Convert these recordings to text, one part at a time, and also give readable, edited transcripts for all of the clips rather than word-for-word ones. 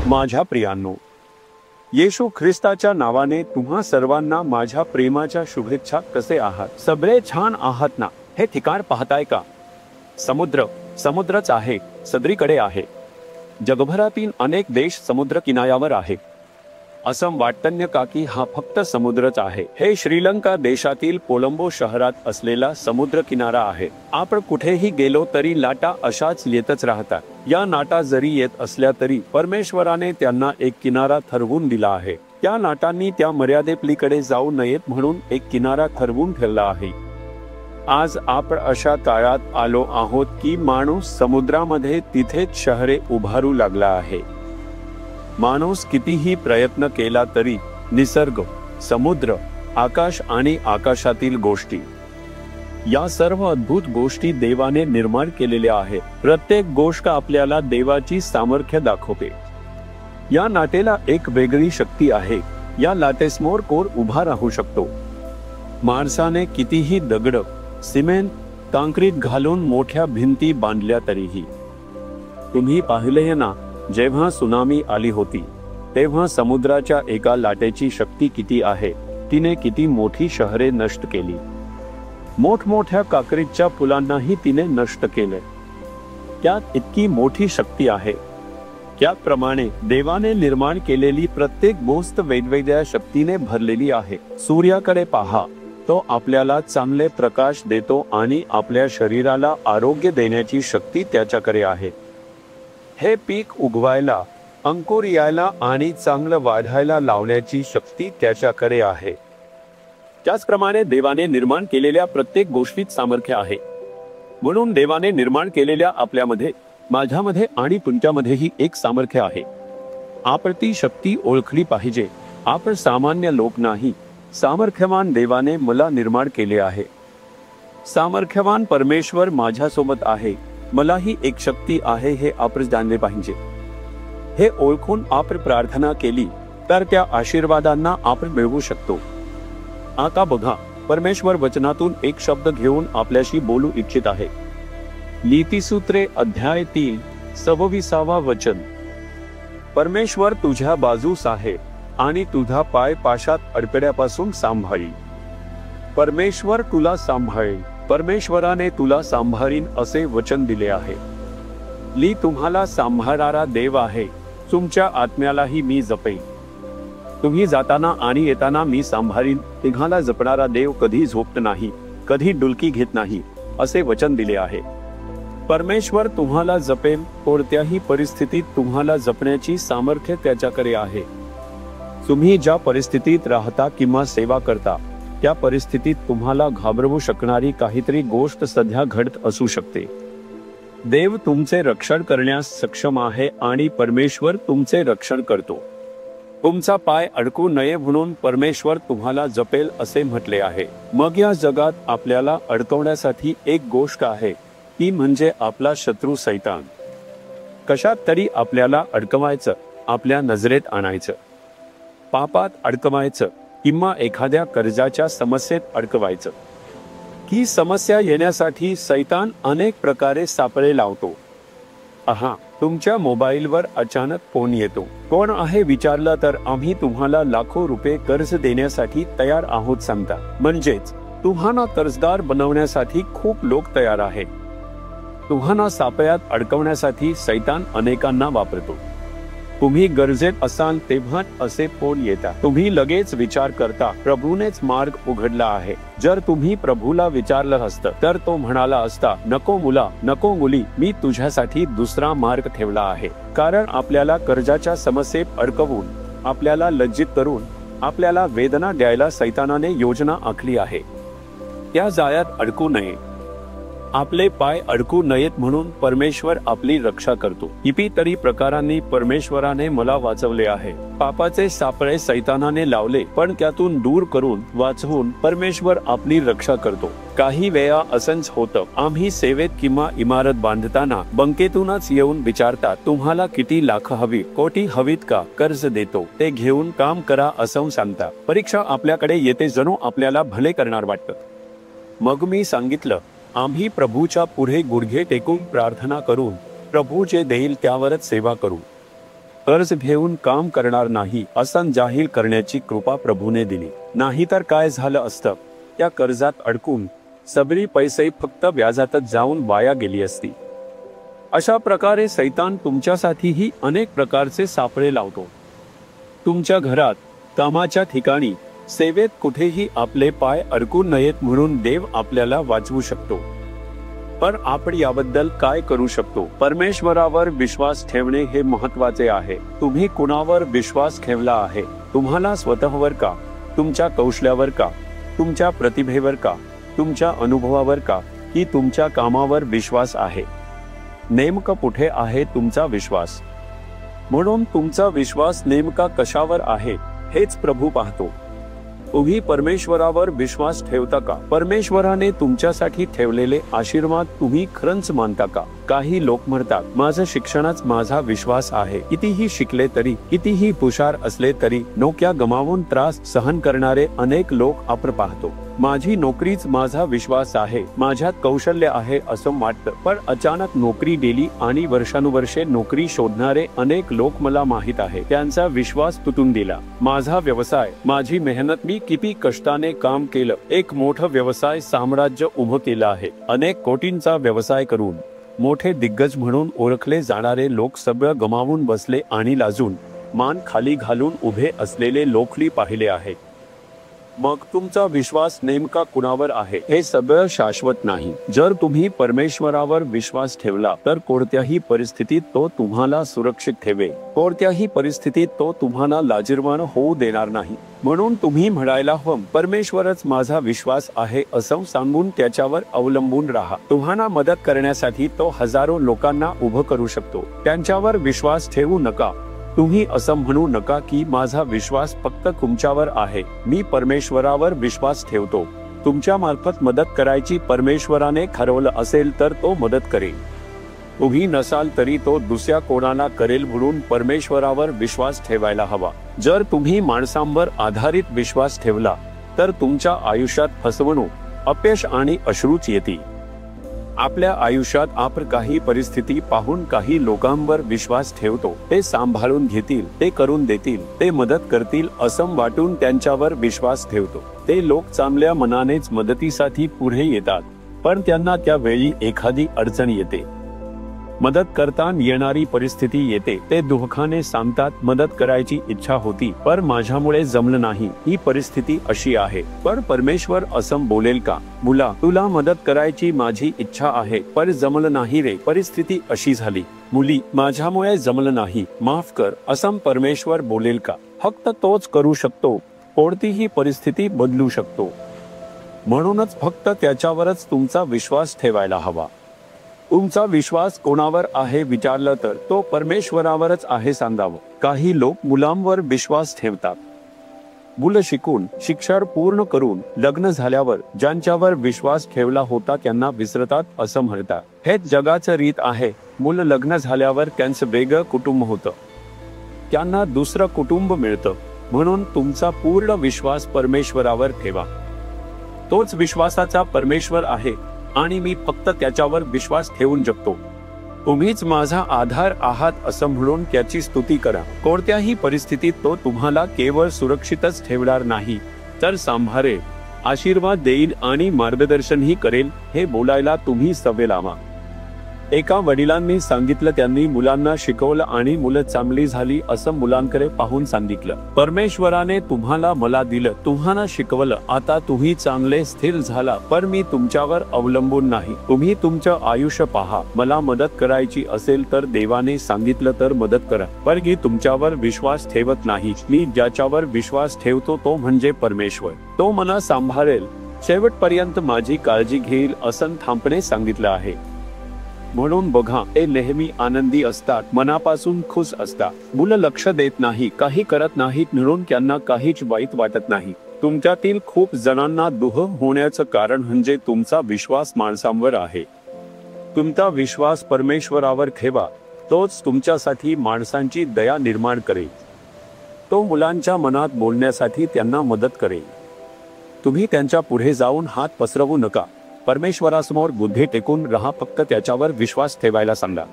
माझ्या प्रियांनो, येशू ख्रिस्ताच्या नावाने तुम्हा सर्वांना माझ्या प्रेमाच्या शुभेच्छा. कसे आहात? सगळे छान आहात ना? हे ठिकाण पाहताय का? समुद्रच आहे, सगळीकडे आहे. जगभरातील अनेक देश समुद्र किनाऱ्यावर आहे. असं वाटतं का की हा फक्त समुद्रच आहे? हे श्रीलंका देशातील कोलंबो शहरात असलेला समुद्र किनारा आहे. आपण कुठेही गेलो तरी लाटा अशाच येतच राहतात. या लाटा जरी येत असल्या तरी परमेश्वराने त्यांना एक किनारा ठरवून दिला आहे. त्या लाटांनी त्या मर्यादेपलीकडे जाऊ नयेत म्हणून एक किनारा ठरवून ठेवला आहे. आज आपण अशा काळात आलो आहोत की माणूस समुद्रामध्ये तिथेच शहरे उभारू लागला आहे. माणूस कितीही प्रयत्न केला तरी निसर्ग, समुद्र, आकाश आणि आकाशातील गोष्टी, या सर्व अद्भुत गोष्टी देवाने निर्माण केलेल्या आहेत. प्रत्येक गोष्ट आपल्याला देवाची सामर्थ्य दाखवते. या लाटेला एक वेगळी शक्ती आहे. या लाटेसमोर कोण उभा राहू शकतो? माणसाने कितीही दगड, सिमेंट, काँक्रीट घालून मोठ्या भिंती बांधल्या तरीही. तुम्ही पाहिले ना, जेव्हा सुनामी आली होती तेव्हा समुद्राच्या एका लाटेची शक्ती किती आहे. तिने किती मोठी शहरे नष्ट केली. मोठमोठ्या काँक्रीटच्या पुलांनाही तिने नष्ट केले. त्यात इतकी मोठी शक्ती आहे. त्याप्रमाणे देवाने निर्माण केलेली प्रत्येक गोष्ट वेगवेगळ्या शक्तीने भरलेली आहे. सूर्याकडे पहा, तो आपल्याला चांगले प्रकाश देतो आणि आपल्या शरीराला आरोग्य देण्याची शक्ती त्याच्याकडे आहे. हे पीक उगवायला, अंकुर यायला आणि चांगलं वाढायला लावण्याची शक्ती त्याच्याकडे आहे. त्याचप्रमाणे देवाने निर्माण केलेल्या प्रत्येक गोष्टीत सामर्थ्य आहे. म्हणून देवाने निर्माण केलेल्या आपल्यामध्ये, माझ्यामध्ये आणि तुमच्यामध्येही एक सामर्थ्य आहे. आपण ती शक्ती ओळखली पाहिजे. आपण सामान्य लोक नाही. सामर्थ्यवान देवाने मला निर्माण केले आहे. सामर्थ्यवान परमेश्वर माझ्यासोबत आहे. मलाही एक शक्ती आहे हे आपण जाणले पाहिजे. हे ओळखून आपण प्रार्थना केली तर त्या आशीर्वादांना आपण मिळवू शकतो. आता बघा, परमेश्वर वचनातून एक शब्द घेऊन आपल्याशी बोलू इच्छित आहे. नीतिसूत्रे अध्याय 3 26 वचन. परमेश्वर तुझ्या बाजूस आहे आणि तुझा पाय पाशात अडकण्यापासून सांभाळी. परमेश्वर तुला सांभाळेल. परमेश्वराने तुला सांभाळीन असे वचन दिले आहे. तुम्हाला सांभाळणारा देव आहे. तुमच्या आत्म्यालाही मी जपेन. तुम्ही जाताना आणि येताना मी सांभाळीन. तुम्हाला जपणारा देव कधी झोपत नाही, कधी डुलकी घेत नाही असे वचन दिले आहे. परमेश्वर तुम्हाला जपेल. कोणत्याही परिस्थितीत तुम्हाला जपण्याची सामर्थ्य त्याच्याकडे आहे. तुम्ही ज्या परिस्थितीत राहता किंवा सेवा करता त्या परिस्थितीत तुम्हाला घाबरवू शकणारी काहीतरी गोष्ट सध्या घडत असू शकते. देव तुमचे रक्षण करण्यास सक्षम आहे आणि परमेश्वर तुमचे रक्षण करतो. तुमचा पाय अडकू नये म्हणून परमेश्वर तुम्हाला जपेल असे म्हटले आहे. मग या जगात आपल्याला अडकवण्यासाठी एक गोष्ट आहे, ती म्हणजे आपला शत्रू सैतान. कशात तरी आपल्याला अडकवायचं, आपल्या नजरेत आणायचं, पापात अडकवायचं किंवा एखाद्या कर्जाच्या समस्येत अडकवायचं. ही समस्या येण्यासाठी सैतान अनेक प्रकारे सापळे लावतो. तुमच्या मोबाईलवर अचानक फोन येतो. कोण आहे विचारलं तर आम्ही तुम्हाला लाखो रुपये कर्ज देण्यासाठी तयार आहोत सांगता. म्हणजेच तुम्हाला कर्जदार बनवण्यासाठी खूप लोक तयार आहेत. तुम्हाला सापळ्यात अडकवण्यासाठी सैतान अनेकांना वापरतो. तुम्ही गरजेत असाल तेव्हा असे फोन येतात. तुम्ही लगेच विचार करता, प्रभूनेच मार्ग उघडला आहे. जर तुम्ही प्रभूला विचारलं असतं तर तो म्हणाला असता, नको मुला, नको मुली, मी तुझ्यासाठी दुसरा मार्ग ठेवला आहे. कारण आपल्याला कर्जाच्या समस्येत अडकवून, आपल्याला लज्जित करून, आपल्याला वेदना द्यायला सैतानाने योजना आखली आहे. त्या जाळ्यात अडकू नये, आपले पाय अडकू नयेत म्हणून परमेश्वर आपली रक्षा करतो. कितीतरी प्रकारांनी परमेश्वराने मला वाचवले आहे. पापाचे सापळे सैतानाने लावले, पण त्यातून दूर करून वाचवून परमेश्वर आपली रक्षा करतो. काही वेळा असंच होतं. आम्ही सेवेत किंवा इमारत बांधताना बँकेतूनच येऊन विचारतात, तुम्हाला किती लाख हवी, कोटी हवीत का? कर्ज देतो, ते घेऊन काम करा असं सांगता. परीक्षा आपल्याकडे येते, जणू आपल्याला भले करणार वाटतं. मग मी सांगितलं, आम्ही प्रभूच्या पुढे गुडघे टेकून प्रार्थना करून प्रभू जे देईल त्यावरच सेवा करू. कर्ज घेऊन काम करणार नाही असं जाहीर करण्याची कृपा प्रभूने दिली. नाहीतर काय झालं असतं, त्या कर्जात अडकून सगळी पैसे फक्त व्याजातच जाऊन वाया गेली असती. अशा प्रकारे सैतान तुमच्यासाठीही अनेक प्रकारचे सापळे लावतो. तुमच्या घरात, कामाच्या ठिकाणी, सेवेत कुठेही आपले पाय अडकू नयेत म्हणून देव आपल्याला वाचवू शकतो. पण आपण याबद्दल काय करू शकतो? परमेश्वरावर विश्वास ठेवणे हे महत्त्वाचे आहे. तुम्ही कुणावर विश्वास ठेवला आहे? तुम्हाला स्वतःवर का, तुमच्या कौशल्यावर का, तुमच्या प्रतिभेवर का, तुमच्या अनुभवावर का, की तुमच्या कामावर विश्वास आहे? नेमकं कुठे आहे तुमचा विश्वास? म्हणून तुमचा विश्वास नेमका कशावर आहे हेच प्रभू पाहतो. तुम्ही परमेश्वरावर विश्वास ठेवता का? परमेश्वराने तुमच्यासाठी ठेवलेले आशीर्वाद तुम्ही खरंच मानता का? काही लोक म्हणतात, माझं शिक्षणच माझा विश्वास आहे. कितीही शिकले तरी, कितीही हुशार असले तरी नोकऱ्या गमावून त्रास सहन करणारे अनेक लोक आपण पाहतो. माझी नोकरीच माझा विश्वास आहे, माझ्यात कौशल्य आहे असं वाटतं. पण अचानक नोकरी गेली आणि वर्षानुवर्षे नोकरी शोधणारे अनेक लोक मला माहित आहे, त्यांचा विश्वास तुटून गेला. माझा व्यवसाय, माझी मेहनत, मी किती कष्टाने काम केलं, एक मोठं व्यवसाय साम्राज्य उभं केलं आहे. अनेक कोटींचा व्यवसाय करून मोठे दिग्गज म्हणून ओळखले जाणारे लोक सगळं गमावून बसले आणि लाजून मान खाली घालून उभे असलेले लोकली पाहिले आहे. मग तुमचा विश्वास नेमका कुणावर आहे? हे सगळं शाश्वत नाही. जर तुम्ही परमेश्वरावर विश्वास ठेवला तर कोणत्याही परिस्थितीत तो तुम्हाला सुरक्षित ठेवेल. कोणत्याही परिस्थितीत तो तुम्हाला लाजिरवाण होऊ देणार नाही. म्हणून तुम्ही म्हणायला हवं, परमेश्वरच माझा विश्वास आहे असं सांगून त्याच्यावर अवलंबून राहा. तुम्हाला मदत करण्यासाठी तो हजारो लोकांना उभं करू शकतो. त्यांच्यावर विश्वास ठेवू नका. तुम्ही असं म्हणू नका की माझा विश्वास फक्त तुमच्यावर आहे. मी परमेश्वरावर विश्वास ठेवतो. तुमच्या मार्फत मदत करायची परमेश्वराने ठरवलं असेल तर तो मदत करेल. तुम्ही नसाल तरी तो दुसऱ्या कोणाला करेल म्हणून परमेश्वरावर विश्वास ठेवायला हवा. जर तुम्ही माणसांवर आधारित विश्वास ठेवला तर तुमच्या आयुष्यात फसवणूक, अपयश आणि अश्रूच येतील. आपल्या आयुष्यात आपण काही परिस्थिती पाहून काही लोकांवर विश्वास ठेवतो. ते सांभाळून घेतील, ते करून देतील, ते मदत करतील असं वाटून त्यांच्यावर विश्वास ठेवतो. ते लोक चांगल्या मनानेच मदतीसाठी पुढे येतात, पण त्यांना त्यावेळी एखादी अडचण येते. मदत करताना येणारी परिस्थिती येते. ते दुःखाने सांगतात, मदत करायची इच्छा होती पण माझ्यामुळे जमलं नाही, ही परिस्थिती अशी आहे. पण परमेश्वर असं बोलेल का, मुला तुला मदत करायची माझी इच्छा आहे पण जमलं नाही रे, परिस्थिती अशी झाली. मुली माझ्यामुळे जमलं नाही, माफ कर, असं परमेश्वर बोलेल का? फक्त तोच करू शकतो. कोणतीही परिस्थिती बदलू शकतो. म्हणूनच फक्त त्याच्यावरच तुमचा विश्वास ठेवायला हवा. तुमचा विश्वास कोणावर आहे विचारलं तर तो परमेश्वरावरच आहे सांगावं. काही लोक मुलांवर विश्वास ठेवतात. मुलं शिकून, शिक्षण पूर्ण करून, लग्न झाल्यावर ज्यांच्यावर विश्वास ठेवला होता त्यांना विसरतात असं म्हणतात. हेच जगाचं रीत आहे. मुलं लग्न झाल्यावर त्यांचं वेगळं कुटुंब होतं, त्यांना दुसरं कुटुंब मिळतं. म्हणून तुमचा पूर्ण विश्वास परमेश्वरावर ठेवा. तोच विश्वासाचा परमेश्वर आहे आणि मी फक्त त्याच्यावर विश्वास ठेवून जगतो. तुम्हीच माझा आधार आहात असं म्हणून त्याची स्तुती करा. कोणत्याही परिस्थितीत तो तुम्हाला केवळ सुरक्षितच ठेवणार नाही तर सांभाळेल, आशीर्वाद देईल आणि मार्गदर्शनही करेल. हे बोलायला तुम्ही सवय लावा. एका वडिलांनी सांगितलं, त्यांनी मुलांना शिकवलं आणि मुलं चांगली झाली असं मुलांकडे पाहून सांगितलं. परमेश्वराने तुम्हाला मला दिलं, तुम्हाला शिकवलं, आता तुम्ही चांगले स्थिर झाला पण मी तुमच्यावर अवलंबून नाही. तुम्ही तुमचं आयुष्य पहा. मला मदत करायची असेल तर देवाने सांगितलं तर मदत करा. पण मी तुमच्यावर विश्वास ठेवत नाही. मी ज्याच्यावर विश्वास ठेवतो तो म्हणजे परमेश्वर. तो मला सांभाळेल, शेवटपर्यंत माझी काळजी घेईल असं ठामपणे सांगितलं आहे. म्हणून बघा, ते नेहमी आनंदी असतात, मनापासून खुश असतात. मुलं लक्ष देत नाही, काही करत नाहीत म्हणून त्यांना काहीच वाईट वाटत नाही. तुमच्यातील खूप जणांना दुःख होण्याचं कारण म्हणजे तुमचा विश्वास माणसांवर आहे. तुमचा विश्वास परमेश्वरावर ठेवा. तोच तुमच्यासाठी माणसांची दया निर्माण करेल. तो मुलांच्या मनात बोलण्यासाठी त्यांना मदत करेल. तुम्ही त्यांच्या पुढे जाऊन हात पसरवू नका. परमेश्वरासमोर बुद्धी टेकून राहा. फक्त त्याच्यावर विश्वास ठेवायला सांगा.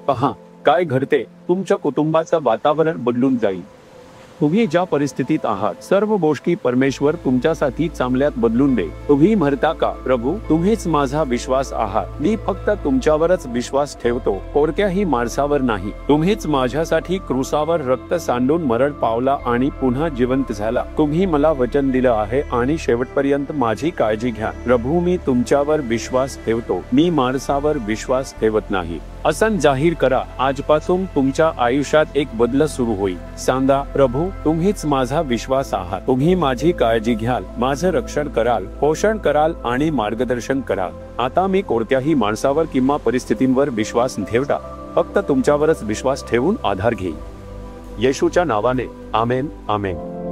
पहा काय घडते. तुमच्या कुटुंबाचं वातावरण बदलून जाईल. तुम्ही ज्या परिस्थितीत आहात सर्व गोष्टी परमेश्वर तुमच्यासाठी चांगल्यात बदलून दे. तुम्ही म्हणता का, प्रभू तुम्हीच माझा विश्वास आहात, मी फक्त तुमच्यावरच विश्वास ठेवतो, कोणत्याही माणसावर नाही. तुम्हीच माझ्यासाठी क्रूसावर रक्त सांडून मरण पावला आणि पुन्हा जिवंत झाला. तुम्ही मला वचन दिलं आहे आणि शेवटपर्यंत माझी काळजी घ्या. प्रभू मी तुमच्यावर विश्वास ठेवतो, मी माणसावर विश्वास ठेवत नाही. असं जाहीर करा. आजपासून तुमच्या आयुष्यात एक बदल सुरू होईल. सांगा, प्रभू तुम्हीच माझा विश्वास आहात, तुम्ही माझी काळजी घ्याल, माझं रक्षण कराल, पोषण कराल आणि मार्गदर्शन कराल. आता मी कोणत्याही माणसावर किंवा परिस्थितींवर विश्वास ठेवता, फक्त तुमच्यावरच विश्वास ठेवून आधार घेईन. येशूच्या नावाने आमेन. आमेन.